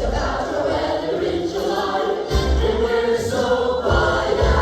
About the weather in July, and we're so far down.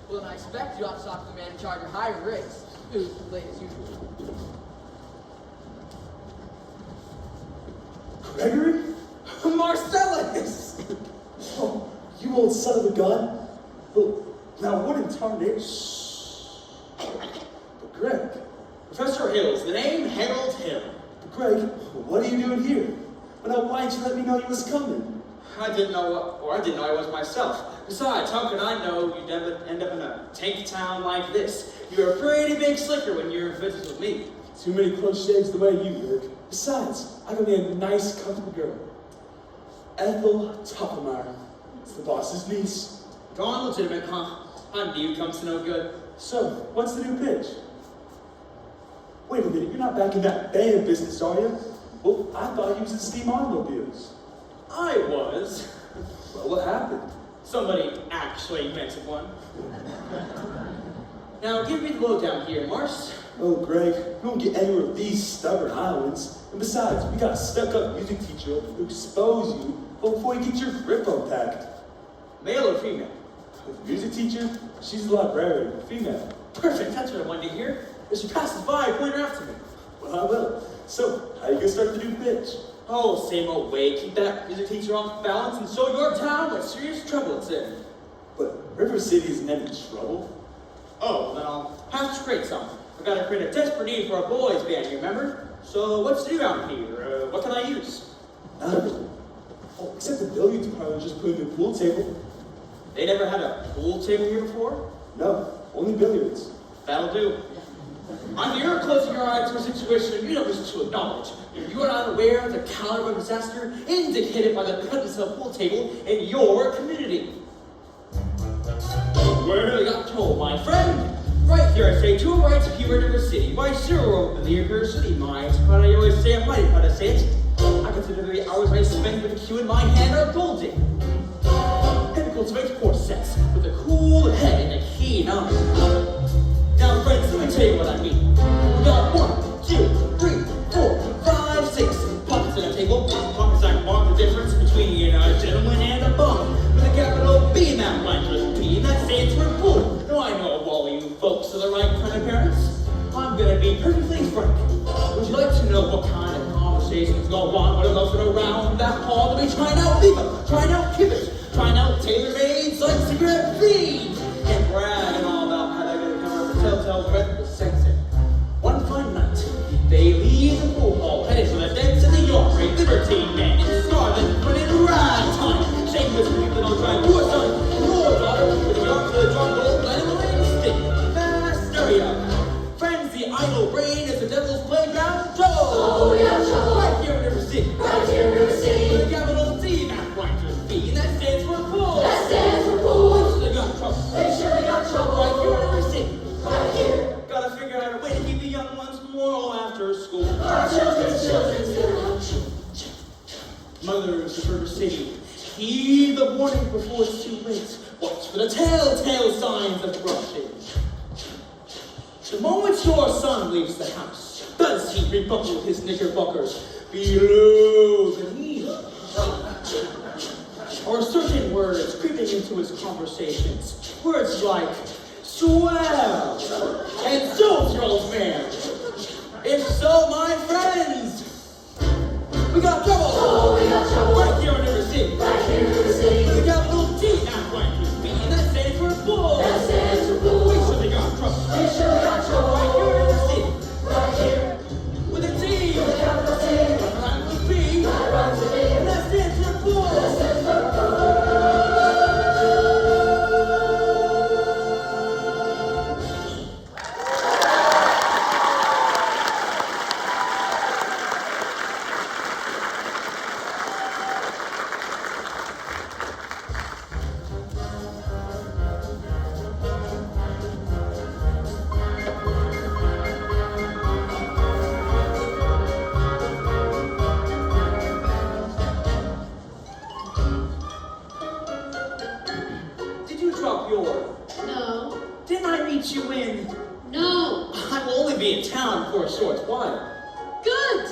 Well, then I expect you ought to talk to the man in charge of hiring rigs, who's late as usual. Gregory? Marcellus! Oh, you old son of a gun. Well, now what in tarnation? But Greg. Professor Hill's the name, Harold Hill. But Greg, what are you doing here? But now why'd you let me know you was coming? I didn't know I was myself. Besides, how could I know you'd end up in a tank town like this? You're a pretty big slicker when you're visiting with me. Too many close shaves the way you work. Besides, I got me a nice, comfortable girl. Ethel Toppelmeyer. It's the boss's niece. Gone legitimate, huh? I knew you comes to no good. So, what's the new pitch? Wait a minute, you're not back in that band business, are you? Well, I thought you was in steam automobiles. I was. Well, what happened? Somebody actually invented one. Now, give me the lowdown here, Mars. Oh, Greg, we won't get anywhere with these stubborn islands. And besides, we got a stuck-up music teacher who'll expose you before you get your grip unpacked. Male or female? The music teacher? She's a librarian, female. Perfect, that's what I wanted to hear. If she passes by, point her out to me. Well, I will. So, how you gonna start the new pitch? Oh, same old way. Keep that music teacher off balance and show your town what serious trouble it's in. But River City isn't in any trouble. Oh, then I'll have to create something. I've got to create a desperate need for a boys' band, you remember? So what's new out here? What can I use? None. Oh, except the billiards parlor just put in a pool table. They never had a pool table here before? No, only billiards. That'll do. I'm here closing your eyes to a situation you don't wish to acknowledge. You are not aware of the caliber of disaster indicated by the presence of a pool table in your community. Where I got told, my friend? Right here I say, to a right here in River City. Why, sure, in the university, mind. But I always say I'm mighty proud to say it. I consider the hours I spend with a cue in my hand are golden. And cultivate corsets with a cool head and a keen eye. Now, friends, let me tell you what I mean. We got 1, 2, 3, 4, 5, 6 pockets on a table. Pockets that mark the difference between a gentleman and a bum. With a capital B in that line for a P, and that stands for pool. Now, I know all you folks are the right kind of parents. I'm gonna be perfectly frank. Would you like to know what kind of conversations go on when I'm looking around that hall to be trying out Viva, trying out Pivot, trying out tailor-made like cigarette feed, and bragging all about how they're gonna cover up the telltale threat of the sexing. One fine night, they leave the pool hall, headed for the dance in the yard, a libertine man in scarlet, running ragtime, shameless people don't drive your son, your daughter, with the arms of the drum roll, letting the ladies stick. Fast stereo. Friends, the idle brain is the devil's playground. Trouble! Oh, yeah, trouble! Right here in River City. Right here in River City. With a capital D, not writer's B, and that stands for pool. That stands for pool. They got trouble. They surely got trouble. Right here in River City. Right here. Gotta figure out a way to keep the young ones moral after school. Our children's gonna Mothers of River City, heed the warning before it's too late. Watch for the telltale signs of corruption. The moment your son leaves the house, does he rebuckle his knickerbockers below the knee? Or certain words creeping into his conversations, words like swell and so old man. If so, my friends, we got trouble! Oh, we got trouble! Right here in River City! Right here in River City! We got a little T, not right here, B, and that stands for pool! That stands for pool! We surely got trouble! We surely got trouble! Right here in River City! Right here! With a T! With a capital T! That rhymes with B! That rhymes with B! And that stands for pool! That stands for pool! Did you drop your? No. Didn't I meet you in? No. I will only be in town for a short while. Good.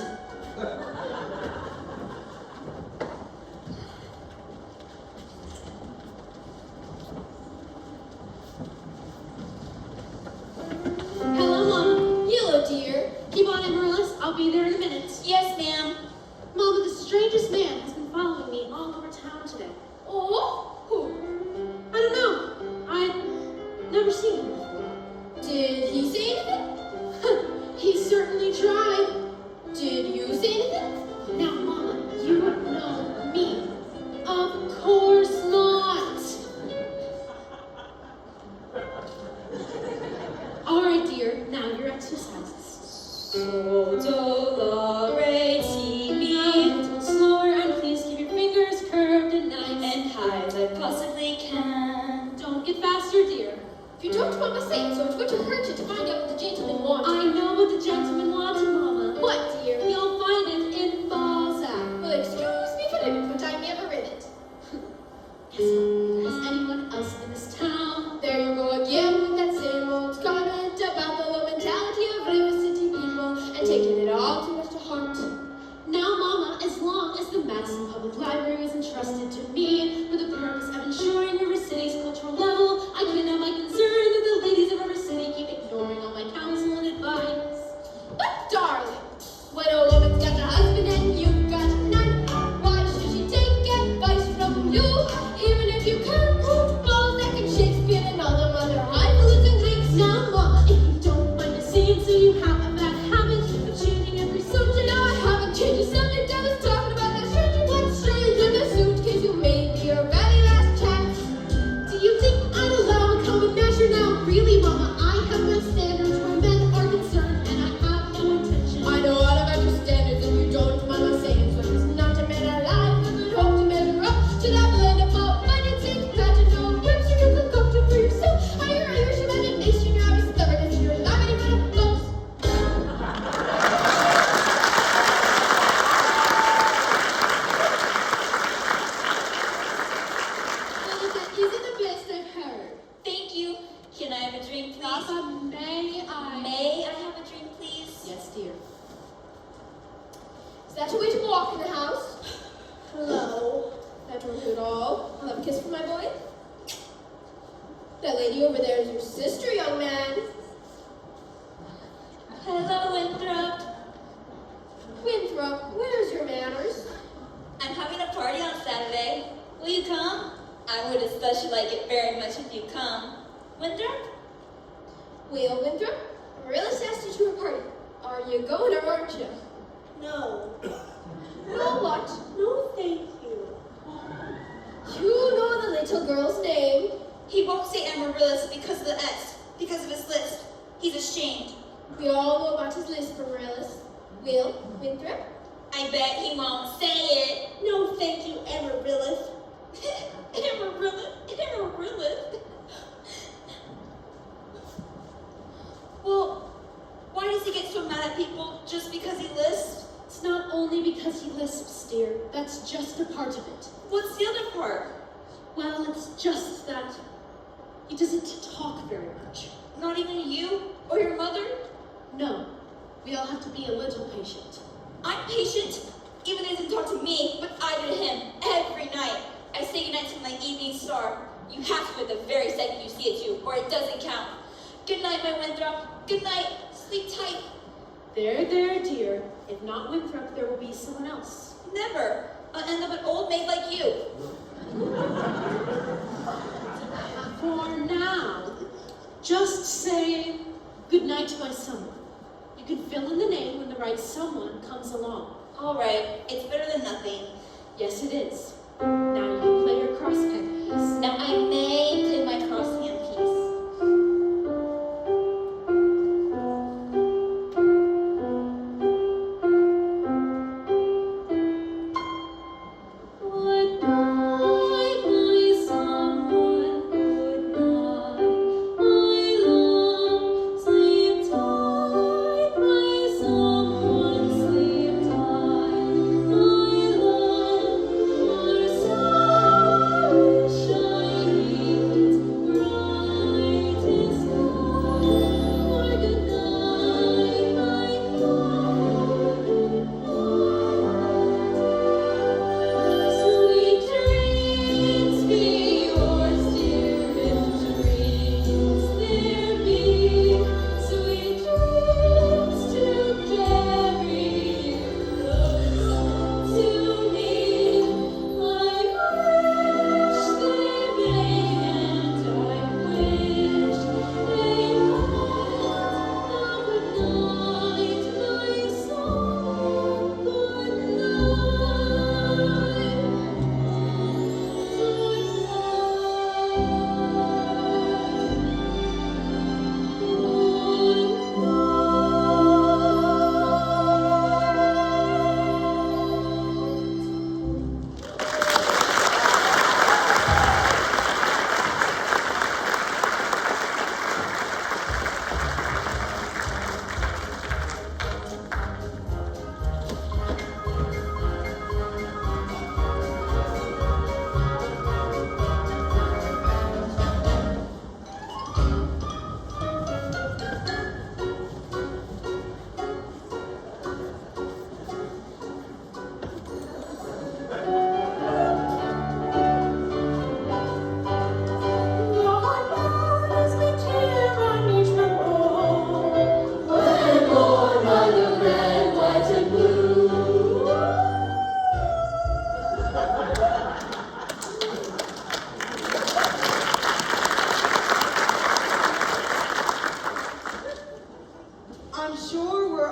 seen him before. Did he say anything? He certainly tried. Did you say anything? Now, Mama, you know me. Of course not. All right, dear. Now your exercises. So do re ti mi. A little slower, and please keep your fingers curved and nice and high as I possibly can. Don't get faster, dear. If you don't, Mama, say it, so it's going to hurt you to find out what the gentleman wanted. I know what the gentleman wanted, Mama. What, dear? You'll find it in Balzac. Well, excuse me for living, but I never read it. Yes, Mama. Has anyone else in this town? There you go again with that same old comment about the low mentality of river city people and taking it all too much to heart. Now, Mama, as long as the Madison Public Library is entrusted to me for the purpose of ensuring River City's cultural level, I can have my concern that the ladies of River City keep ignoring all my counsel and advice. But, darling, when a woman's got a husband and you've got none, why should she take advice from you? Even if you can't quote Balzac and Shakespeare and all them other highfalutin Greeks. Now, Mama, if you don't mind me saying so, you have a bad habit of changing every subject. No, I haven't changed the subject. I was talking about that strange one strange in the suitcase you made me your very last chance. Do you think I'd allow a common measure now? Really, Mama, I have my standards where men are concerned, and I have no intention. I know all about your standards, and you don't mind my saying so. It's not a man alive who could hope to measure up to that blend of all financing, pageant, whips you can concoct for yourself. Higher Irish imagination, you're always stubborn as your life and goes. Well, that isn't the best I've heard. Thank you. Can I have a drink, please? Papa, may I? May I have a drink, please? Yes, dear. Is that your way to walk in the house? Hello. That won't do at all. I'll have a kiss for my boy. That lady over there is your sister, young man. Hello, Winthrop. Winthrop, where's your manners? I'm having a party on Saturday. Will you come? I would especially like it very much if you come. Winthrop? Well, Winthrop, Marillis asked you to a party. Are you going or aren't you? No. Well, what? No, thank you. You know the little girl's name. He won't say Amaryllis because of the S, because of his list. He's ashamed. We all know about his list for Marillis. Will, Winthrop? I bet he won't say it. No, thank you, Amaryllis. Amaryllis. Well, why does he get so mad at people just because he lisps? It's not only because he lisps, dear. That's just a part of it. What's the other part? Well, it's just that he doesn't talk very much. Not even you or your mother? No, we all have to be a little patient. I'm patient. Even though he doesn't talk to me, but I do to him every night. I say goodnight to my evening star. You have to at the very second you see it too, or it doesn't count. Good night, my Winthrop. Good night. Sleep tight. There, dear. If not Winthrop, there will be someone else. Never. I'll end up an old maid like you. For now, just say goodnight to my someone. You can fill in the name when the right someone comes along. All right. It's better than nothing. Yes, it is. Now you can play your crosshand piece. Now I may play my crosshand piece. Good night, my someone. Good night, my love. Sleep tight, my someone. Sleep tight, my love. Our sorrow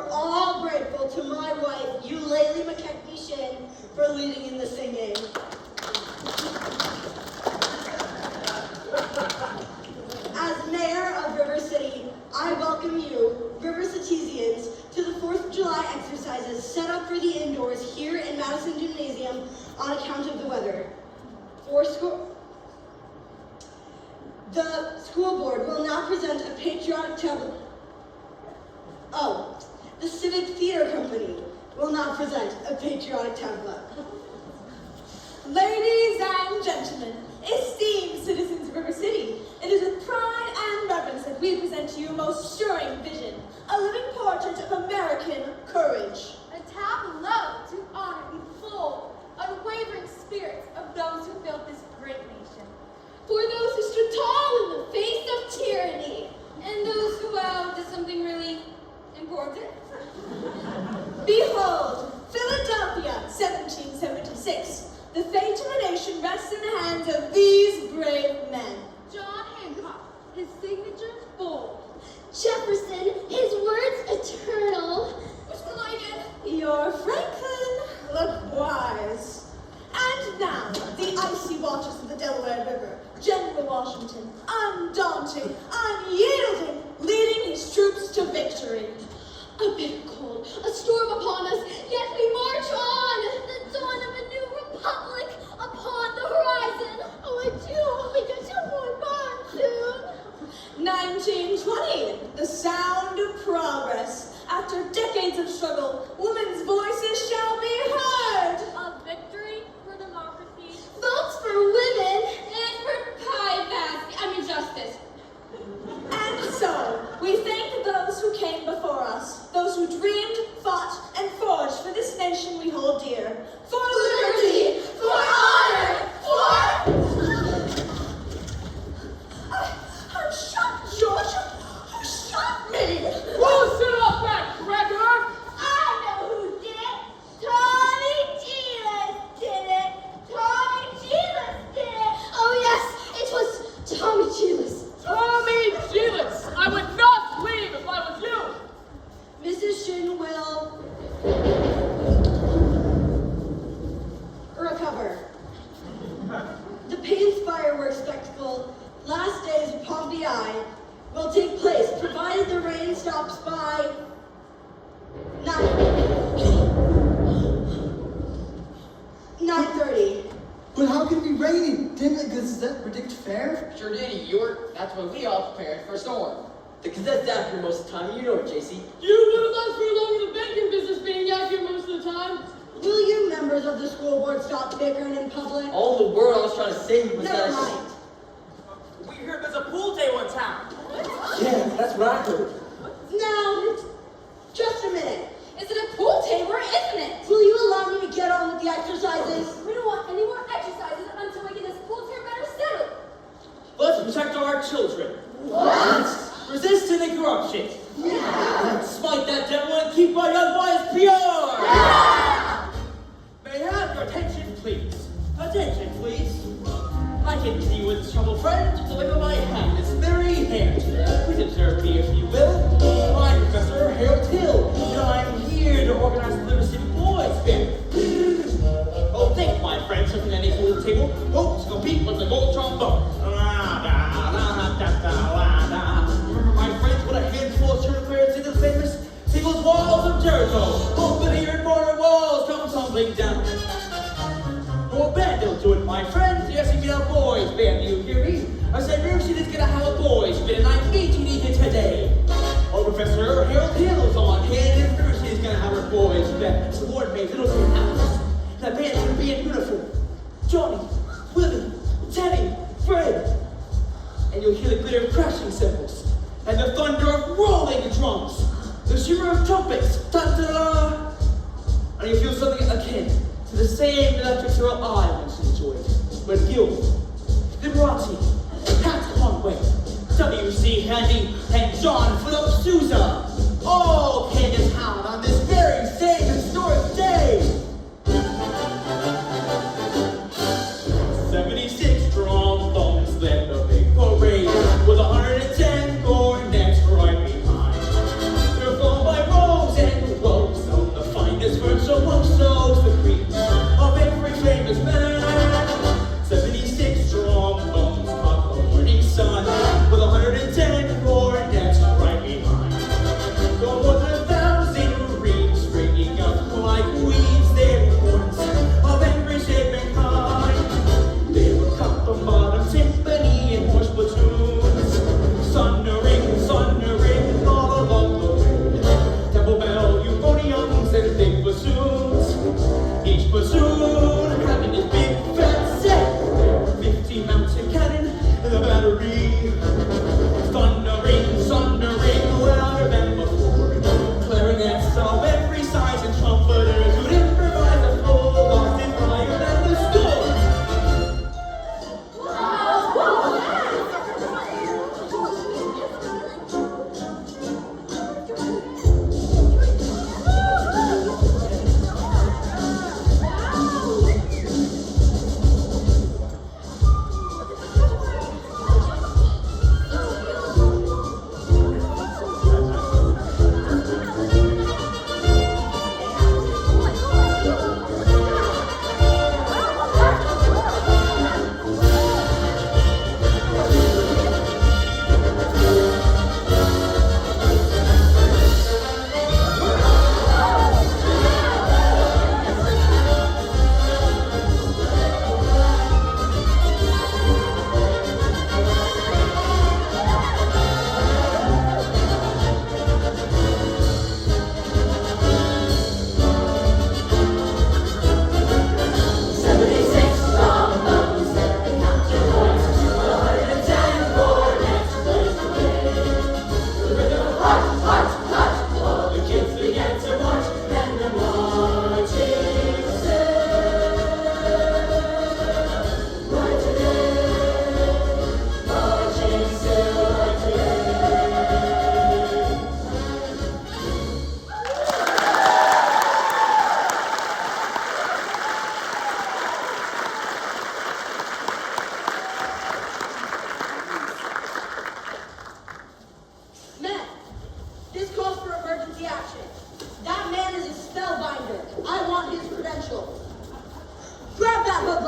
are all grateful to my wife, Eulalie McKechnie-Shin, for leading in the singing. As mayor of River City, I welcome you, River Citizens, to the 4th of July exercises set up for the indoors here in Madison Gymnasium on account of the weather. The school board will now present a patriotic tableau. Oh, the Civic Theater Company will now present a patriotic tableau. Ladies and gentlemen, esteemed citizens of River City, it is with pride and reverence that we present to you a most stirring vision, a living portrait of American courage. A tableau to honor the full, unwavering spirits of those who built this great nation. For those who stood tall in the face of tyranny. And those who, did something really important. Behold, Philadelphia, 1776. The fate of a nation rests in the hands of these brave men. John Hancock, his signature bold. Jefferson, his words eternal. Which one am I again? Your Franklin, look wise. And now, the icy waters of the Delaware River. General Washington, undaunting, unyielding, leading his troops to victory. A bitter cold, a storm upon us, yet we march on. The dawn of a new republic upon the horizon. Oh, I do hope we get to more barn soon. 1920, the sound of progress. After decades of struggle, women's voices shall be heard. A victory for democracy. Votes for women. And for justice. And so, we thank those who came before us, those who dreamed, fought, and forged for this nation we hold dear. For liberty, for honor, I'm shot, George! Who shot me? Who stood up that cracker? I know who did it. Tommy Giles did it. Tommy Giles did it. Oh yes, it was Tommy Giles. Tommy Giles! I would not leave if I was you! Mrs. Shin will recover. The Payne's fireworks spectacle, last days of Pompeii, will take place provided the rain stops by 9:30. But how can it be raining? Didn't the Gazette predict fair? Sure did, York. That's when we all prepared for a storm. The Gazette's out here most of the time, you know it, JC. You would have left for along the banking business being out here most of the time. Will you members of the school board stop bickering in public? All the world I was trying to say was Never that mind. we heard there's a pool table in town. Yeah, that's what I heard. Now, just a minute. Is it a pool table or isn't it? Will you allow me to get on with the exercises? We don't want any more exercises until we get this pool here better settled. Let's protect our children. What? Resist any corruption. Yeah. Smite that devil and keep our young boys pure. Yeah. May I have your attention, please? Attention, please. I can see you with trouble, friend. Deliver my hand, this very hand. Please observe me, if you will. I'm Professor Harold Hill, and I'm here to organize the River City Boys Band. Oh, think, my friends, something at a pool table. Hopes compete with the gold trombone. Remember, my friends, what a handful of turtle players did the famous Singles Walls of Jericho. Open here, border walls come tumbling down. More band, they'll do it, my friends. Yes, you get a boys band, you hear me? I said, River City's gonna have a boys band, and I'm meeting you here today. Oh, Professor Harold Hill's on hand, and River City's gonna have her boys band. The board made little green house. That band's gonna be in uniform. Johnny, Willie, Teddy, Fred. And you'll hear the glitter of crashing cymbals, and the thunder of rolling drums, the shimmer of trumpets, da-da-da! And you'll feel something akin to the same electric thrill I once enjoyed when Gilbert, Liberati, Pat Conway, W.C. Handy, and John Philip Sousa all came to town on this very same historic day. 76 strong thumbs led the big parade, with 110 cornets right behind. They're followed by robes and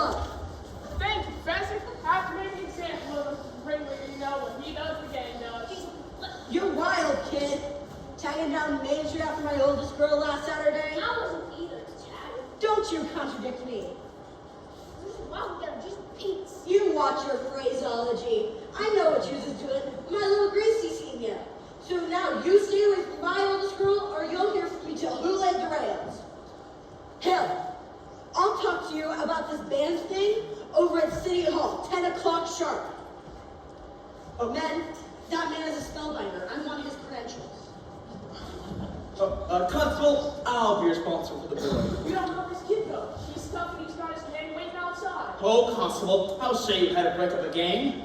love. Thank you, Professor. Have to make an example of a ringleader, you know, when he does the game does. You're wild, kid. Tagging down Main Street after my oldest girl last Saturday. I wasn't either, Chad. Don't you contradict me. Wow, we gotta just peace. You watch your phraseology. I know what chooses to it. My little Gracie senior. So now you stay away from my oldest girl, or you'll hear from me till who laid the rails. Hell, I'll talk to you about this band thing over at City Hall, 10 o'clock sharp. Men, that man is a spellbinder. I want his credentials. Constable, I'll be responsible for the boy. You don't know this kid though. He's stuck and he's got his gang waiting outside. Oh, Constable, I'll show you how to break up a game.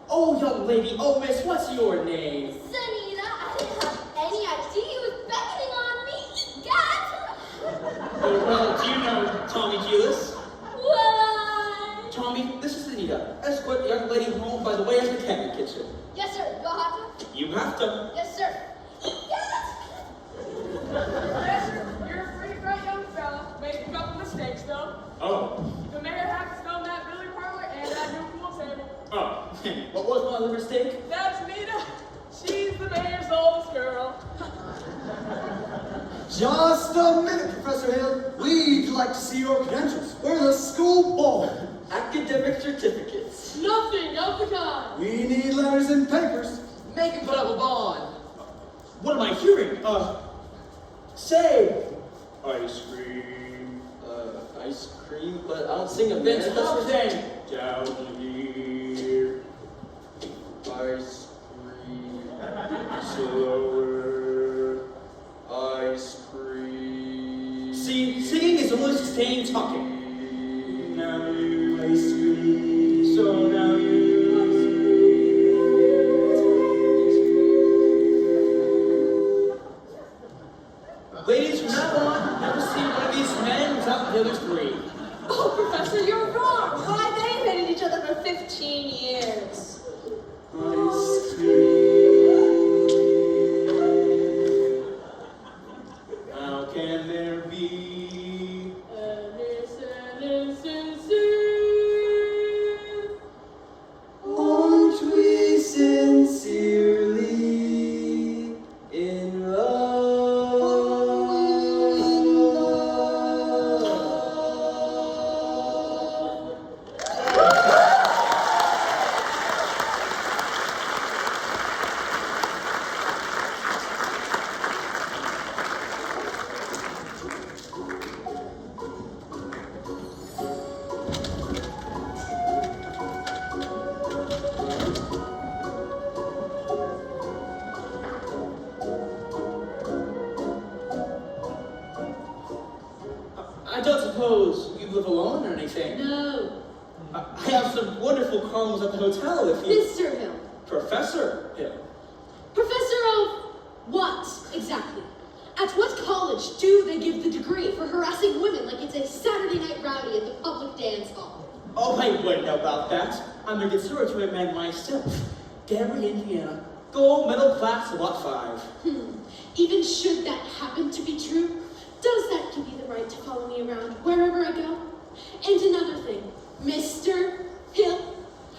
Oh, young lady, oh, miss, what's your name? Sunita, I didn't have any idea he was beckoning on me. God! Oh, well, do you know Tommy Gillis? What? Tommy, this is Anita. Escort the young lady home by the way of the candy kitchen. Yes, sir. You'll have to? You have to. Yes, sir. Professor, you're a pretty bright young fella. Made a couple mistakes though. Oh. The mayor had to stone that Billy parlor and that new pool table. Oh. What was my other mistake? That's Nita. She's the mayor's oldest girl. Just a minute, Professor Hill. We'd like to see your credentials. We're the school board. Academic certificates. Nothing of the kind. We need letters and papers. Make him put up a bond. What am I hearing? Say. Ice cream. Ice cream? But I don't sing a bit. Stop then. Down here. Ice cream. Slower. Ice cream. See, singing is almost the same talking. Now you ice cream. So now you. Ladies, from now on, never see one of these men without the other three. Oh, Professor, you're wrong. Why, they've hated each other for 15 years. Ice cream. How can there be Aren't we sincerely in love? I don't suppose you live alone or anything? No. I have some wonderful rooms at the hotel if you... Mr. Hill. Professor Hill. Professor of what, exactly? At what college do they give the degree for harassing women like it's a Saturday night rowdy at the public dance hall? Oh, I wouldn't know about that. I'm a conservatory man myself. Gary, Indiana. Gold middle class, lot 5. Even should that happen to be true, does that give you the right to follow me around wherever I go? And another thing, Mr. Hill,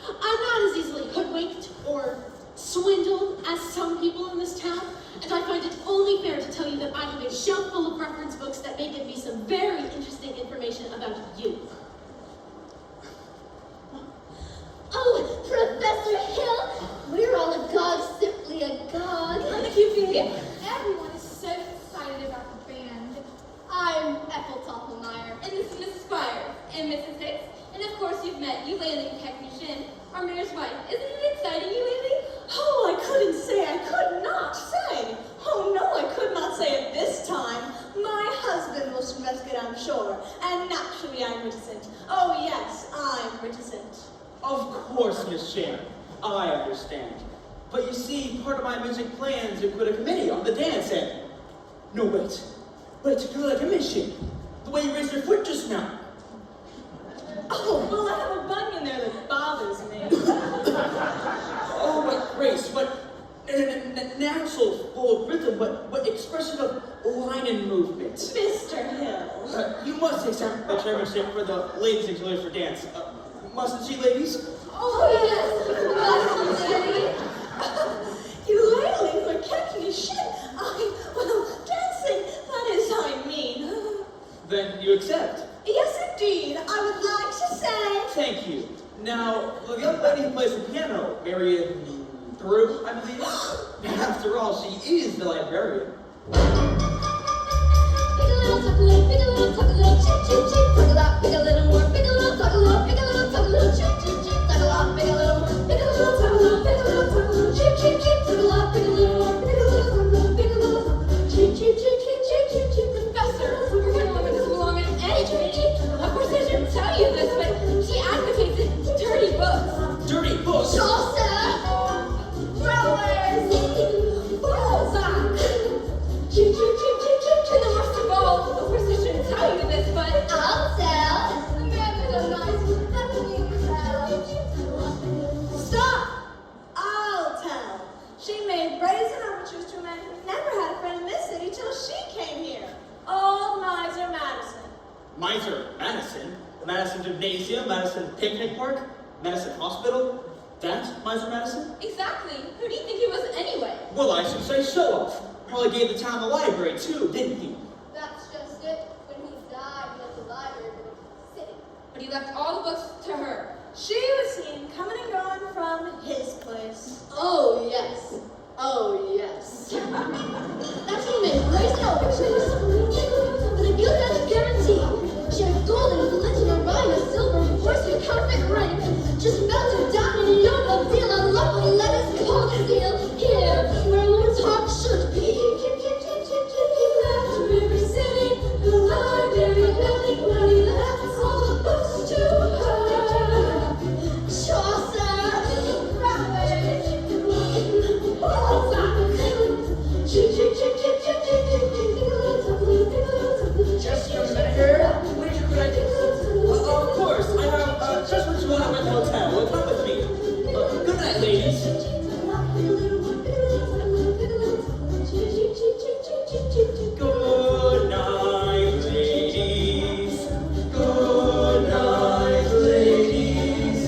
I'm not as easily hoodwinked or swindled as some people in this town, and I find it only fair to tell you that I have a shelf full of reference books that may give me some very interesting information about you. Oh, Professor Hill, we're all agog, simply agog. Thank you, Vivian. Everyone is so excited about the band. I'm Ethel Toppelmeyer. And this is Mrs. Fire and Mrs. Hicks. And of course you've met Eulalie Technician, our mayor's wife. Isn't it exciting, Eulalie? Oh, I couldn't say, I could not say. Oh, no, I could not say it this time. My husband will risk it, I'm sure. And naturally, I'm reticent. Oh, yes, I'm reticent. Of course, Miss Shannon. I understand. But you see, part of my music plans include a committee on the dance end. No, wait. Wait, you're like a mission. The way you raised your foot just now. Oh, well, I have a bunion there that bothers me. Oh, but Grace, but natural, full of rhythm, but expressive of line and movement. Mr. Hill. You must accept the chairmanship for the ladies and for dance. Mustn't she, ladies? Oh, yes. Lady. You lately were kicking his shit. Well, dancing, that is, I mean. Then you accept. Yes, indeed. I would like to say. Thank you. Now, the young lady who plays the piano, Marion Drew, I believe. After all, she is the librarian. Pick a little, talk a little, chip, chip, chip. Talk a lot, pick a little more. Pick a little, talk a little, pick a little, talk a little, chip, chip, chip. Talk a lot, pick a little more. Pick a little, talk a little, pick a little, talk a little, chip, chip, chip. Talk a lot, pick a little more. Pick a little, talk a little, pick a little, talk a little, chip, chip, chip, chip, chip, chip, chip. Professor, we're gonna look at this belong in any committee. Of course, I shouldn't tell you this, but she advocates it. Dirty books. Dirty books? Chaucer. Rowers. Balzac. Chip, chip, chip, chip, chip, chip. And the worst of all, of course I shouldn't tell you this, but I'll tell. The man with a knife. That's what you tell. Stop! I'll tell. She made brazen overtures to a man who never had a friend in this city till she came here. Old Miser Madison. Miser Madison? The Madison Gymnasium, Madison Picnic Park, Madison Hospital? That Miser Madison? Exactly. Who do you think he was anyway? Well, I should say show-off. Probably gave the town the library, too, didn't he? That's just it. When he died, he left the library for the city. But he left all the books to her. She was seen coming and going from his place. Oh, yes. Oh, yes. That woman raised out pictures with a good Dutch guarantee. She had a golden glitch in her line, a silver horse with counterfeit rank. Just melted down in a yoga deal. I love what lettuce called seal. Here, where a woman's heart should be. He left River City, the library building, where he left all the books to her. Chaucer, Rowers, Balzac. Just a minute here. What did you like? Of course, I have just what you want at the hotel. Well, come with me. Good night, ladies. Good night, ladies. Good night, ladies.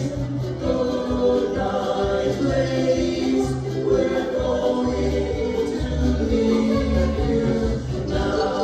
Good night, ladies. We're going to leave you now.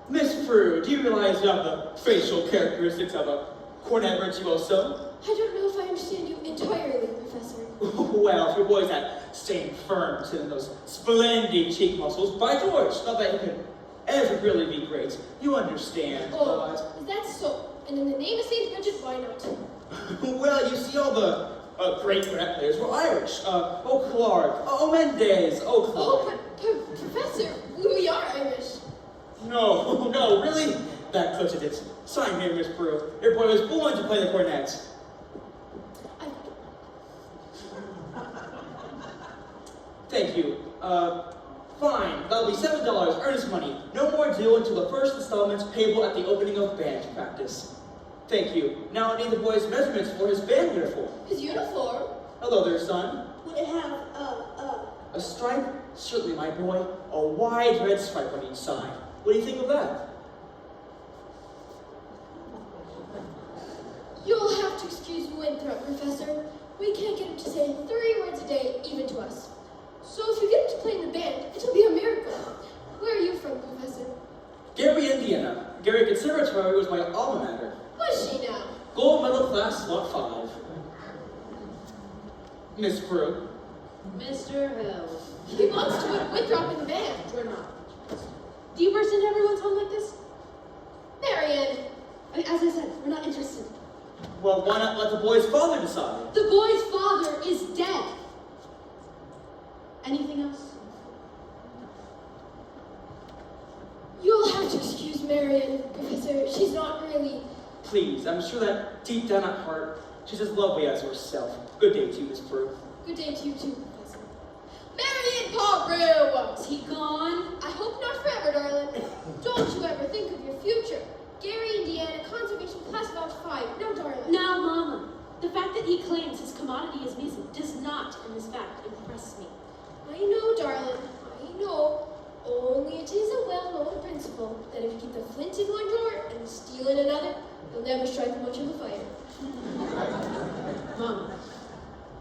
Miss Prue, do you realize you have the facial characteristics of a cornet virtuoso? I don't know if I understand you entirely, Professor. Well, if your boys had staying firm to those splendid cheek muscles, by George, not that you could ever really be great. You understand, Oh, is that so? And in the name of St. Bridget, why not? Well, you see, all the great cornet players were Irish. Clark, Mendes, Clark. Oh, but Professor, we are Irish. No, really? That clutches it. Sign here, Miss Prue. Your boy was born to play the cornet. Thank you. Fine. That'll be $7, earnest money. No more due until the first installment's payable at the opening of band practice. Thank you. Now I need the boy's measurements for his band uniform. His uniform? Hello there, son. Would it have, A stripe? Certainly, my boy. A wide red stripe on each side. What do you think of that? You'll have to excuse Winthrop, Professor. We can't get him to say 3 words a day, even to us. So if you get him to play in the band, it'll be a miracle. Where are you from, Professor? Gary, Indiana. Gary Conservatory was my alma mater. Was she now? Gold medal class, slot 5. Miss Prue. Mr. Hill. He wants to put Winthrop in the band. We're not. Do you burst into everyone's home like this? Marion, As I said, we're not interested. Well, why not let the boy's father decide? The boy's father is dead. Anything else? You'll have to excuse Marion, Professor. She's not really... Please, I'm sure that deep down at heart, she's as lovely as herself. Good day to you, Miss Prue. Good day to you too, Professor. Marion Paru! Is he gone? I hope not forever, darling. Don't you ever think of your future. Gary, Indiana, conservation class about 5. No, darling. Now, Mama, the fact that he claims his commodity is music does not, in this fact, impress me. I know, darling. I know. Only it is a well-known principle that if you keep the flint in one drawer and the steel in another, you'll never strike much of a fire. Mama.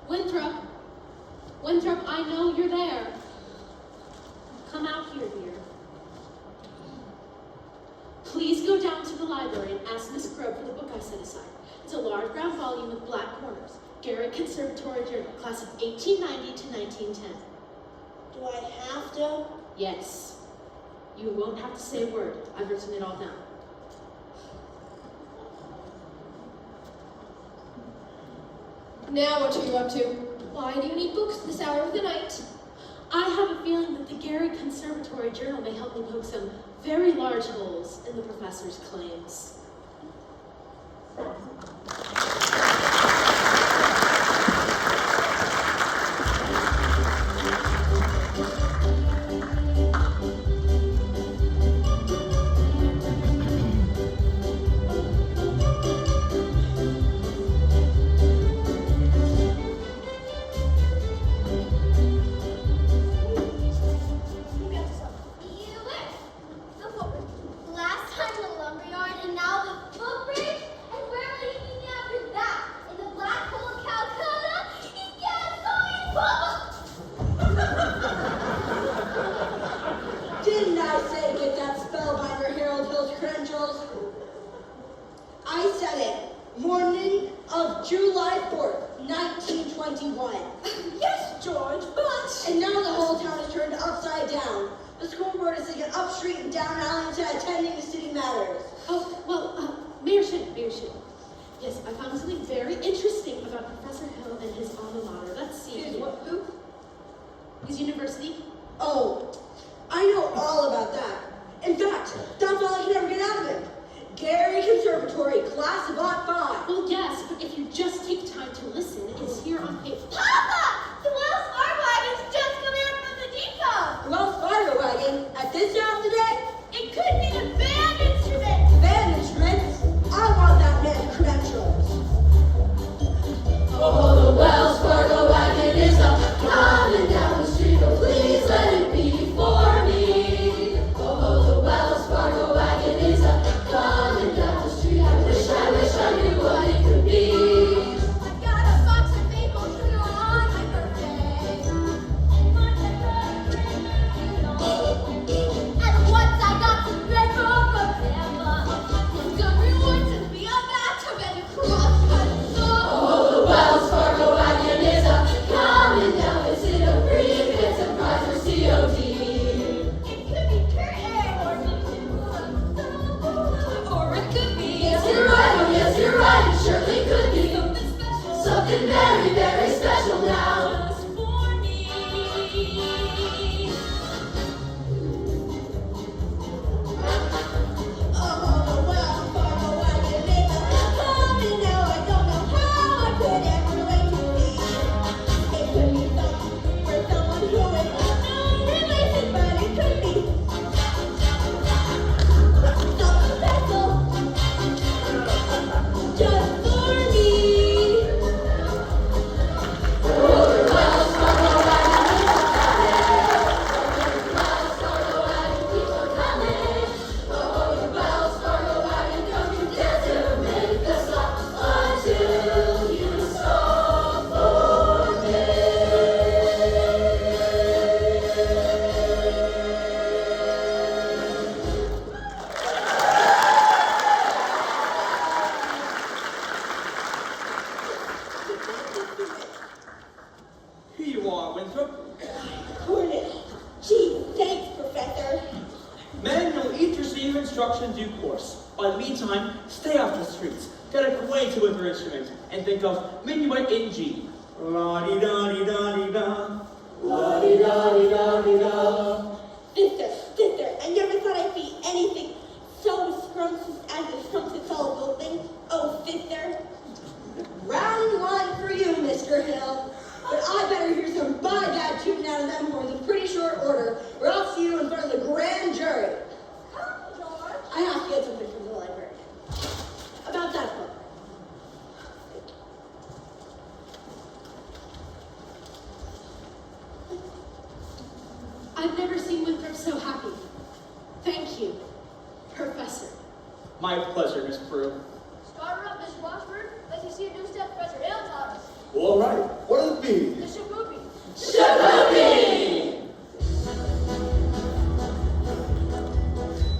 Winthrop, I know you're there. Come out here, dear. Please go down to the library and ask Miss Crow for the book I set aside. It's a large brown volume with black corners. Gary Conservatory Journal, class of 1890 to 1910. Do I have to? Yes. You won't have to say a word. I've written it all down. Now what are you up to? Why do you need books this hour of the night? I have a feeling that the Gary Conservatory Journal may help me poke some very large holes in the professor's claims. Last time the lumberyard and now the footbridge, and where are we eating after that? In the black hole of Calcutta? Yes, Didn't I say get that spellbinder Harold Hill's credentials? I said it. Morning of July 4th, 1921. Yes, George, but... And now the whole town is turned upside down. The school board is taken up street and down alley instead of attending to city matters. Oh, well, Mayor Shin. Yes, I found something very interesting about Professor Hill and his alma mater. Let's see. His what, who? His university. Oh, I know all about that. In fact, that's all I can ever get out of him. Gary Conservatory, class of 5. Well, yes, but if you just take time to listen, it's here on page... Papa! The Wells Fargo wagon's just coming out from the depot! Wells Fargo wagon at this job today? It could be the band instrument! Band instruments? I want that man's credentials. Oh, the Wells Fargo wagon is coming down the street. Oh, please let it be for me. Oh, the Wells Fargo wagon is coming down the street. I wish I knew what it could be. I got a box of maple sugar on my birthday. And once I got some bread from a grandma. And some rewards and be a bathtub and a cross-cut soul. Oh, the Wells Fargo wagon is coming down. Is it a prepaid surprise or COD? It could be curtain or it could be. Yes, you're right. Oh, yes, you're right. It surely could be something special. Something very, very special now. Just for me. Oh, the Wells Fargo wagon is coming now. I don't know how I could ever wait to be. It could be something for someone who is not related, but it could be something special just for me. Oh, the Wells Fargo wagon keeps on coming. Oh, the Wells Fargo wagon, don't you dare to make a stop until you stop for me. Here you are, Winthrop. Cornell. Gee, thanks, Professor. Men, you'll each receive instruction in due course. By the meantime, stay off acquainted with her instrument and think of minuet in G. La-di-da-di-da-di-da. La-di-da-di-da-di-da. Sister, I never thought I'd be anything so scrumptious as a scrumptious thing. Oh, sister. Round one for you, Mr. Hill. But I better hear some by dad tooting out of them horns in pretty short order, or I'll see you in front of the grand jury. Come, George. I have to get something from the library. About that book. I've never seen Winthrop so happy. Thank you, Professor. My pleasure, Miss Prue. Start her up, Miss Washburn. Let's see a new step Professor Hill taught us. Well, all right. What'll it be? The shaboopy.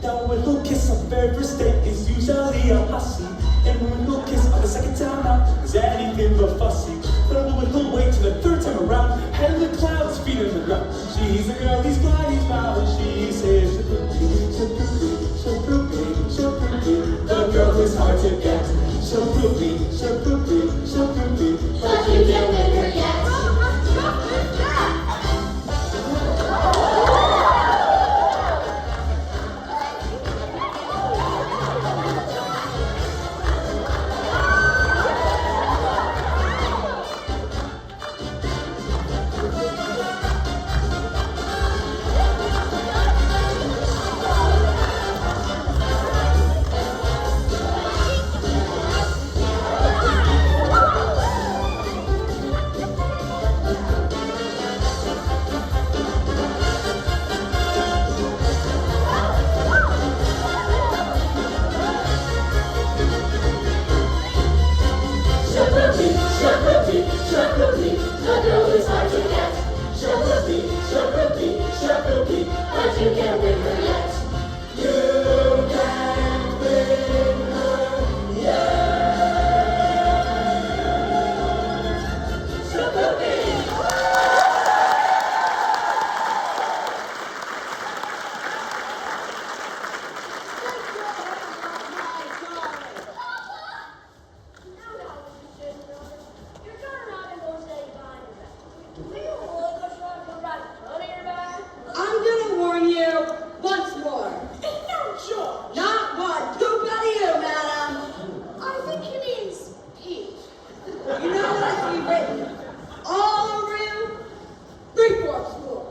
Now when we'll kiss on the very first date is usually a hussy. And when we'll kiss on the second time out is anything but fussy. But when we'll wait till the third time around, head in the clouds, feet in the ground. She's a girl, he's glad he's found. She says, shaboopy. The girl is hard to get. Shaboopy. But you can't win her yet. Shaboopy, the girl is hard to get. Shaboopy, but you can't win her yet. You can't win her yet. Shaboopy. I'm gonna warn you once more. No, George. Not one poop out of you, madam. I think he means pee. You know what I see written all over you? Reform school.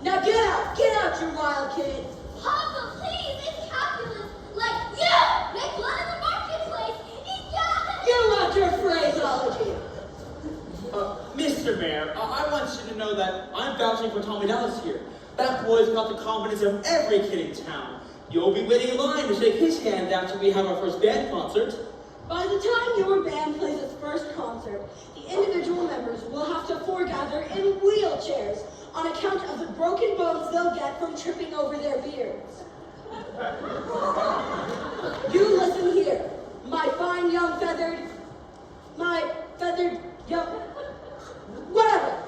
Now get out, you wild kid. Papa, please, it's calculus. Like you make blood in the marketplace. You want your phraseology. Mr. Mayor, I want you to know that I'm vouching for Tommy Dallas here. That boy's got the confidence of every kid in town. You'll be waiting in line to shake his hand after we have our first band concert. By the time your band plays its first concert, the individual members will have to foregather in wheelchairs on account of the broken bones they'll get from tripping over their beards. You listen here, my fine young feathered young, whatever.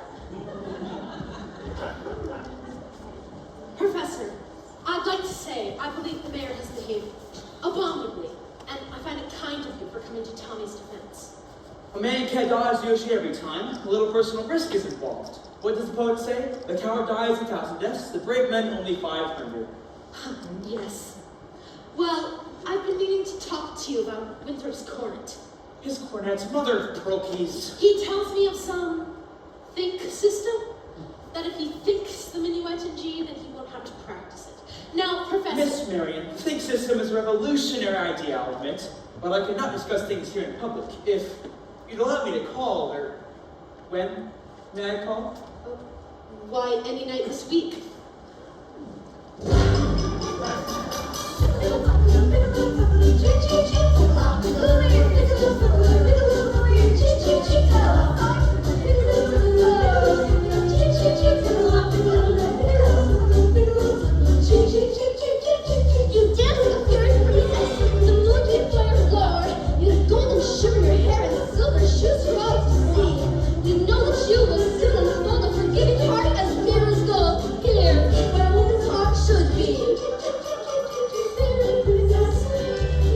Professor, I'd like to say I believe the mayor has behaved abominably, and I find it kind of you for coming to Tommy's defense. A man can't dodge Yoshi every time. A little personal risk is involved. What does the poet say? The coward dies 1,000 deaths, the brave men only 500. Yes. Well, I've been meaning to talk to you about Winthrop's cornet. His cornet's mother of pearl keys. He tells me of some think system, that if he thinks the minuet in G, then he won't have to practice it. Now, Professor... Miss Marion, the think system is a revolutionary idea, I'll admit, but I cannot discuss things here in public. If you'd allow me to call, or when may I call? Why, any night this week. You dance with a fairy princess, the moon you flare flower. You have golden sugar in your hair and silver shoes for all to see. We know that you will soon unfold a forgiving heart as pure as gold. Here, where a woman's heart should be. Fairy princess,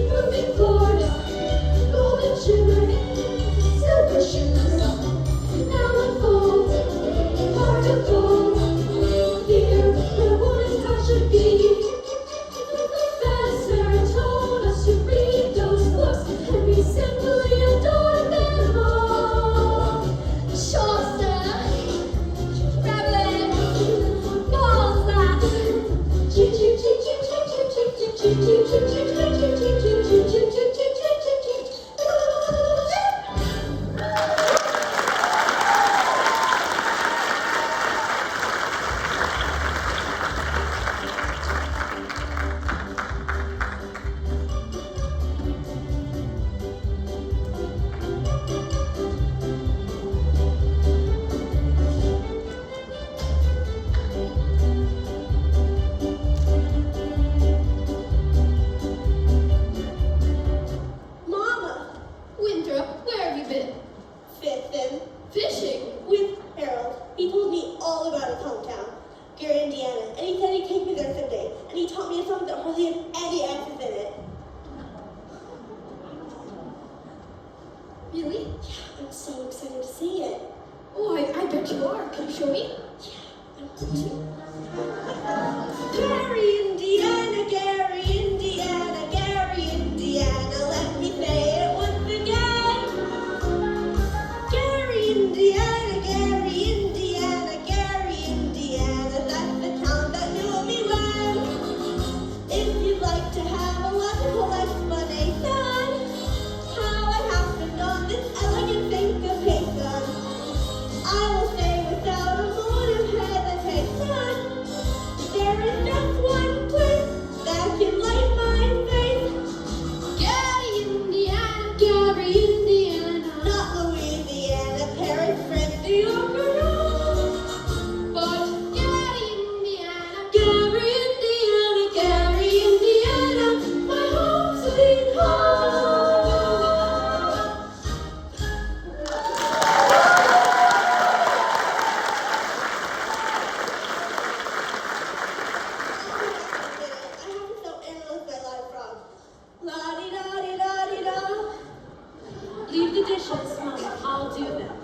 moving forward, golden shoes. cheer up. Where have you been? Fifth Fishing? with Harold. He told me all about his hometown, Gary, Indiana, and he said he'd take me there someday. And he taught me a song that hardly has any X's in it. Really? Yeah, I'm so excited to see it. Oh, I bet you are. Can you show me? I'm going to. Gary, Indiana, Gary, Indiana, Gary, Indiana. Let me say it once again. Gary, Indiana, Gary, Indiana, Gary, Indiana. That's the town that knew me well. If you'd like to have a logical explanation, how I happened on this elegant syncopation, I will say without a motive hesitation, there is just one place that can light my face. Gary, Indiana. Gary, Indiana. Not Louisiana, Paris, France, New York, or Rome. But Gary, Indiana. Gary, Indiana, Gary, Indiana, my home sweet home. I have to tell Anna my live frog. La-di-da-di-da-di-da. Leave the dishes, Mama. I'll do them.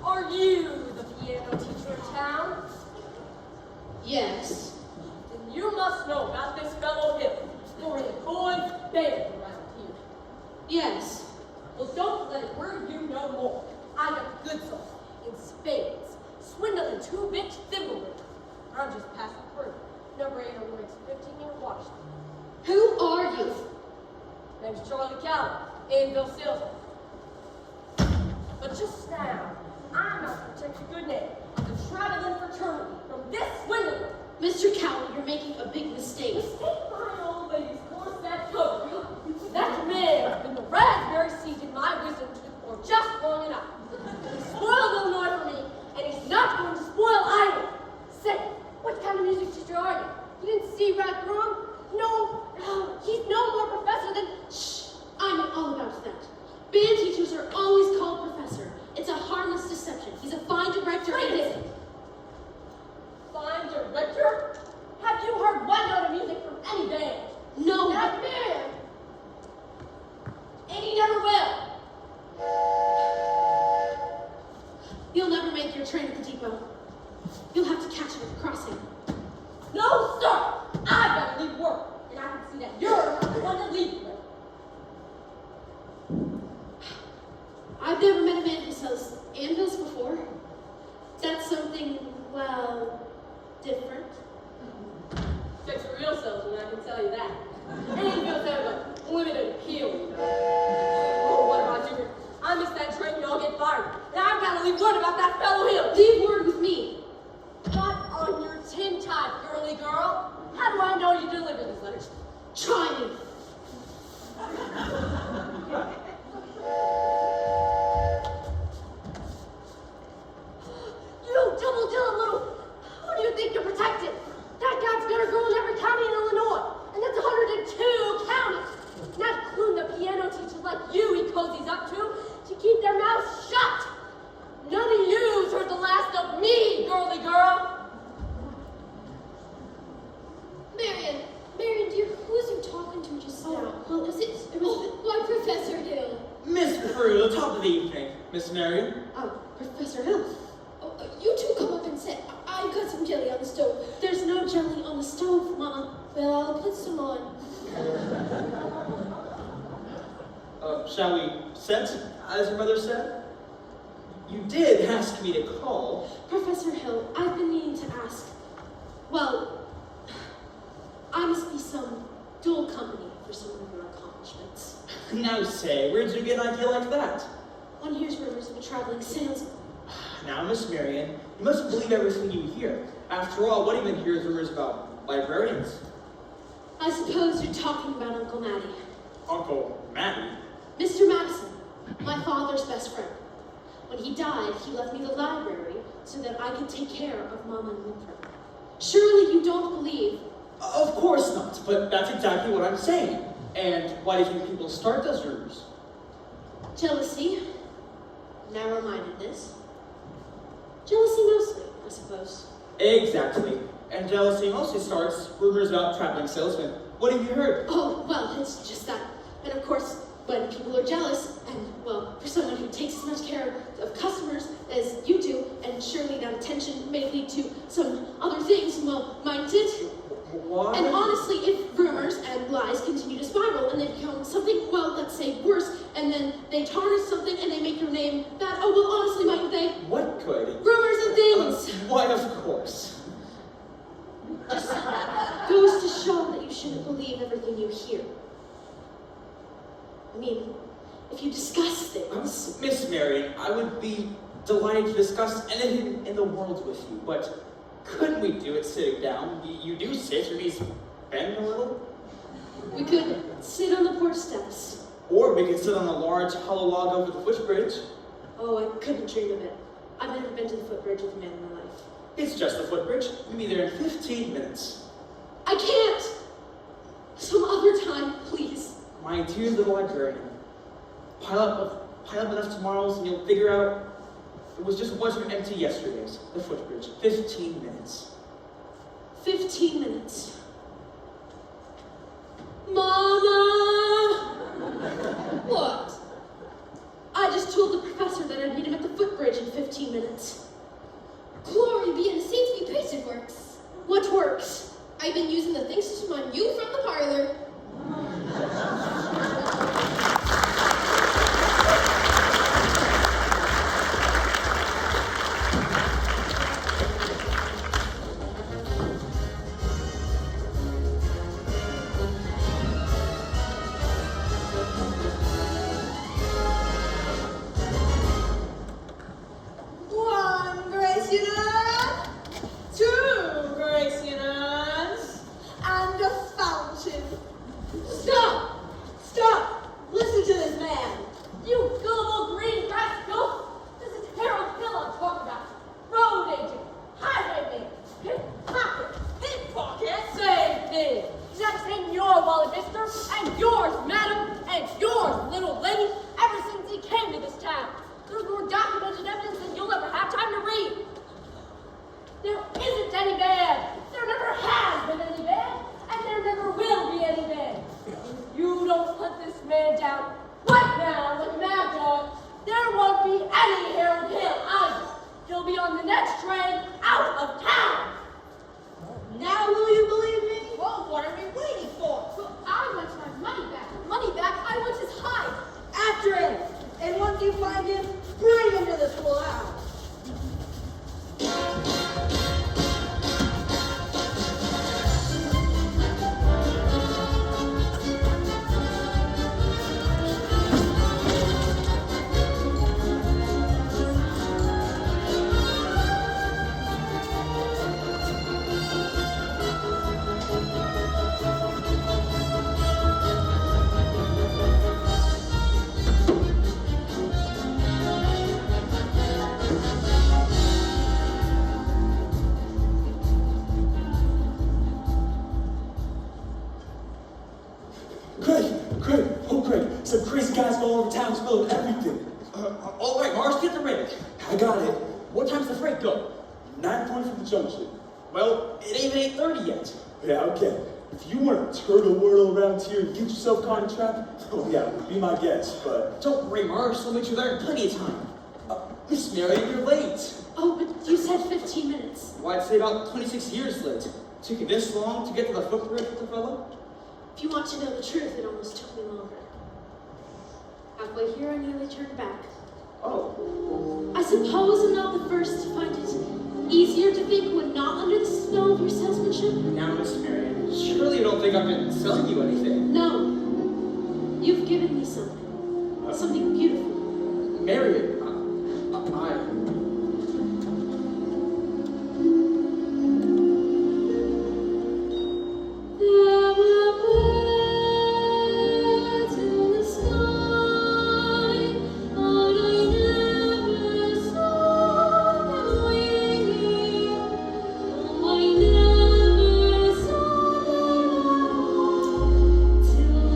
Are you the piano teacher of town? Yes. Then you must know about this fellow Hill, for he boys band around here. Yes. Well, don't let it worry you no more. I got good songs in spades, swindling 2-bit thimble ring. I'm just passing through. Number 806, 15 near Washington. Who are you? Name's Charlie Calvin, Anvil Silver. But just now, I must protect your good name of the traveling fraternity from this swindler. Mr. Cowley, you're making a big mistake. Mistake my old lady's corset covering. That man has been the raspberry seed in my wisdom for just long enough. He spoiled Illinois for me, and he's not going to spoil Iowa. Say, what kind of music teacher are you? You didn't see right through him? No, he's no more professor than... Shh! I know all about that. Band teachers are always called professor. It's a harmless deception. He's a fine director and Wait. Fine director? Have you heard one note of music from any band? No. That man! And he never will. You'll never make your train at the depot. You'll have to catch it at the crossing. No, sir! I've got to leave work, and I can see that you're not the one to leave with. I've never met a man who sells anvils before. That's something, well, different. Takes a real salesman, I can tell you that. Anvils have a limited appeal. Oh, what about you? I missed that train, and I'll get fired. And I've got to leave word about that fellow Hill. Leave word with me. Not on your tin type, girly girl. How do I know you deliver these letters? Try me. You double-dealing little... Who do you think you're protecting? That guy's got a girl in every county in Illinois. And that's 102 counties. Not including the piano teachers like you he cozies up to keep their mouths shut. None of you's heard the last of me, girly girl. Marion, dear, who was you talking to just now? Oh, it was why, Professor Hill. Miss Prue, top of the evening. Miss Marion? Oh, Professor Hill. Oh, you two come up and sit. I've got some jelly on the stove. There's no jelly on the stove, Mama. Well, I'll put some on. Shall we set, as your mother said? You did ask me to call. Professor Hill, I've been meaning to ask. Well, I must be some dual company for some of your accomplishments. Now say, where did you get an idea like that? One hears rumors of a traveling salesman. Now, Miss Marion, you mustn't believe everything you hear. After all, what even hears rumors about librarians? I suppose you're talking about Uncle Matty. Uncle Matty? Mr. Madison, my father's best friend. When he died, he left me the library so that I could take care of Mama and Winthrop. Surely you don't believe... Of course not, but that's exactly what I'm saying. And why do you think people start those rumors? Jealousy, narrow-mindedness, jealousy mostly, I suppose. Exactly. And jealousy mostly starts rumors about traveling salesmen. What have you heard? Oh, well, it's just that. And of course, when people are jealous, and, well, for someone who takes as much care of customers as you do, and surely that attention may lead to some other things, well, mine did. What? And honestly, if rumors and lies continue to spiral and they become something, well, let's say worse, and then they tarnish something and they make your name bad, oh, well, honestly, mightn't they? What could? Rumors and things! Why, of course. Just goes to show that you shouldn't believe everything you hear. I mean, if you discuss things... Miss Marion, I would be delighted to discuss anything in the world with you, but couldn't we do it sitting down? You do sit, or at least bend a little? We could sit on the porch steps. Or we could sit on a large hollow log over the footbridge. Oh, I couldn't dream of it. I've never been to the footbridge with a man in my life. It's just the footbridge. We'll be there in 15 minutes. I can't! Some other time, please. My dear little librarian, pile up enough tomorrows and you'll figure out it was just a bunch of empty yesterdays. The footbridge. 15 minutes. 15 minutes. Mama! What? I just told the professor that I'd meet him at the footbridge in 15 minutes. Glory be and the saints be praised, it works. What works? I've been using the think system on you from the parlor. One Gracian, two Gracians, and a fountain. Stop! Stop! Listen to this man. You gullible green grass goat! This is Harold Hill I'm talking about. Road agent, highwayman, pickpocket, same thing. Except in your wallet, mister, and yours, madam, and yours, little lady, ever since he came to this town. There's more documented evidence than you'll ever have time to read. There isn't any band. There never has been any band, and there never will be any band. If you don't put this man down right now like a mad dog, there won't be any Harold Hill either. He'll be on the next train out of town. Now will you believe me? Well, what are we waiting for? Well, I want my money back. Money back? I want his hide. After him. And once you find him, bring him to the schoolhouse. Some crazy guys all over town spilling everything. All right, Mars, get the rig. I got it. What time's the freight go? 9:20 from the junction. Well, it ain't even 8:30 yet. Yeah, okay. If you want to turtle whirl around here and get yourself caught in traffic, oh yeah, be my guest, but... Don't worry, Mars. We'll meet you there in plenty of time. Miss Marion, you're late. Oh, but you said 15 minutes. Well, I'd say about 26 years late. Took you this long to get to the footbridge with the fellow? If you want to know the truth, it almost took me longer. Halfway here, I nearly turned back. Oh. I suppose I'm not the first to find it easier to think when not under the spell of your salesmanship. Now, Miss Marion, surely you don't think I've been selling you anything? No. You've given me something. Something beautiful. Marion, There were birds in the sky, but I never saw them winging. Oh, I never saw them till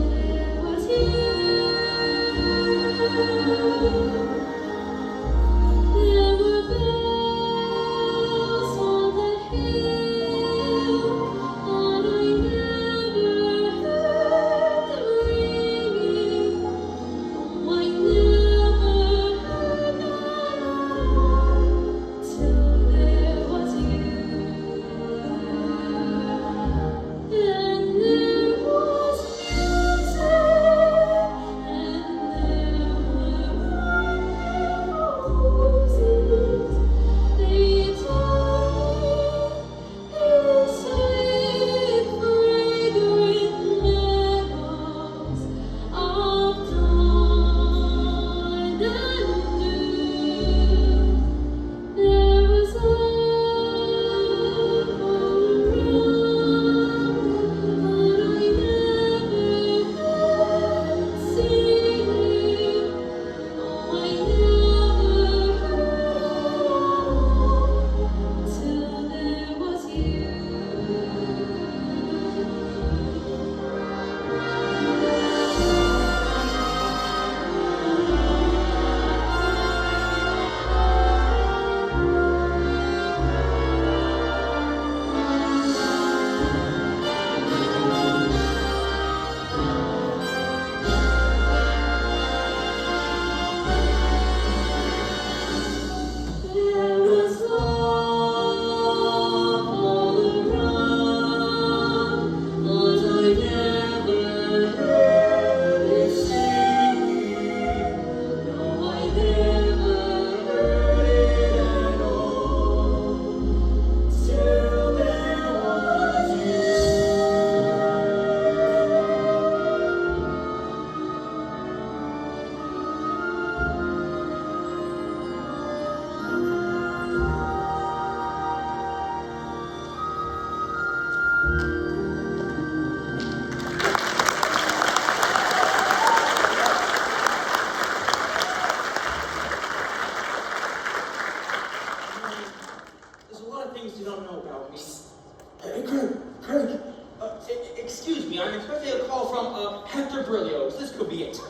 would be it.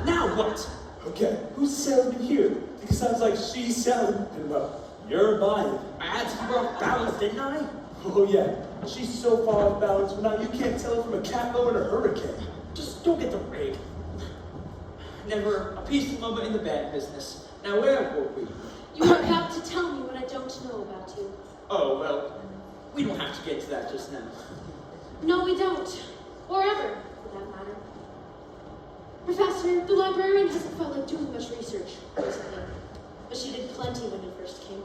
Now what? Okay, who's selling in here? It sounds like she's selling, and well, you're buying. I had to keep her off balance, didn't I? Oh yeah, she's so far off balance, but now you can't tell her from a cat low in a hurricane. Just don't get the rig. Never a peaceful moment in the band business. Now where were we? You are about to tell me what I don't know about you. Oh, well, we don't have to get to that just now. No, we don't. Or ever, for that matter. Professor, the librarian hasn't felt like doing much research recently, but she did plenty when you first came here.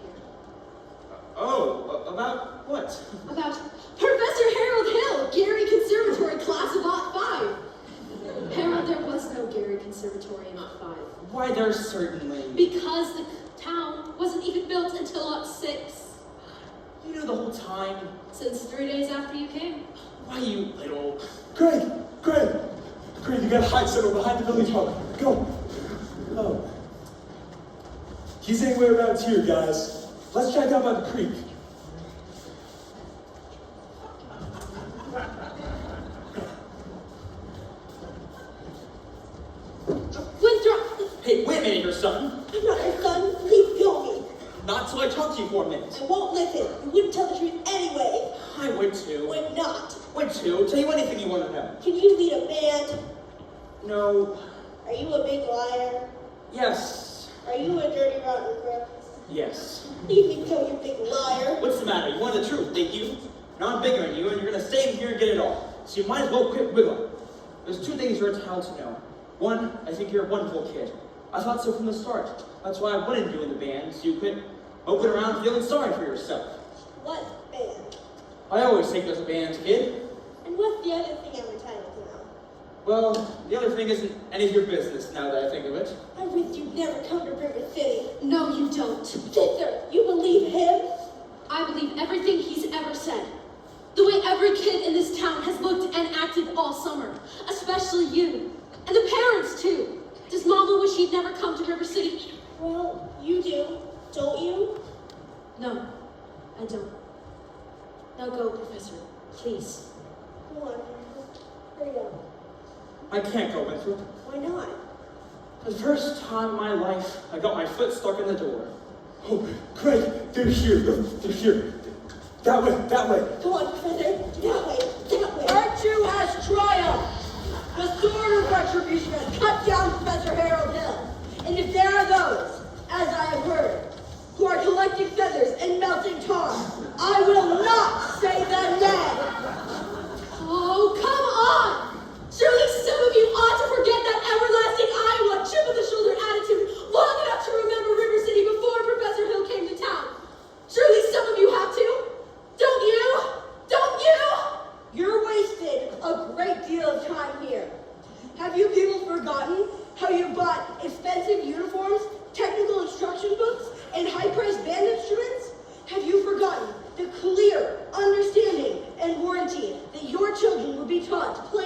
About what? About Professor Harold Hill, Gary Conservatory, class of Ot 5. Harold, there was no Gary Conservatory in Ot 5. Why, there's certainly... Because the town wasn't even built until Ot 6. You knew the whole time. Since 3 days after you came. Why, you little... Craig, you gotta hide somewhere behind the village hall. Go. Oh. He's anywhere around here, guys. Let's try down by the creek. Winthrop! Hey, wait a minute, your son. I'm not your son. Please kill me. Not till I talk to you for a minute. I won't listen. You wouldn't tell the truth anyway. I would too. Would not. Would too. Tell you anything you want to know. Can you lead a band? No. Are you a big liar? Yes. Are you a dirty, rotten crook? Yes. You can go, you big liar. What's the matter? You want the truth, didn't you? Now I'm bigger than you, and you're gonna stay in here and get it all. So you might as well quit wiggling. There's two things you're entitled to know. One, I think you're a wonderful kid. I thought so from the start. That's why I wanted you in the band, so you quit moping around feeling sorry for yourself. What band? I always think there's a band, kid. And what's the other thing I'm entitled to know? Well, the other thing isn't any of your business now that I think of it. I wish you'd never come to River City. No, you don't. Sister, you believe him? I believe everything he's ever said. The way every kid in this town has looked and acted all summer. Especially you. And the parents, too. Does Mama wish he'd never come to River City? Well, you do, don't you? No, I don't. Now go, Professor. Please. Come on, hurry up. I can't go, Winthrop. Why not? The first time in my life, I got my foot stuck in the door. Oh, Craig, they're here. They're here. That way. Come on, Professor. That way. Virtue has triumphed. The sword of retribution has cut down Professor Harold Hill. And if there are those, as I have heard, who are collecting feathers and melting tar, I will not say their name. Oh, come on! Surely some of you ought to forget that everlasting Iowa chip-on-the-shoulder attitude long enough to remember River City before Professor Hill came to town. Surely some of you have to. Don't you? Don't you? You're wasted a great deal of time here. Have you people forgotten how you bought expensive uniforms, technical instruction books, and high-priced band instruments? Have you forgotten the clear understanding and warranty that your children will be taught to play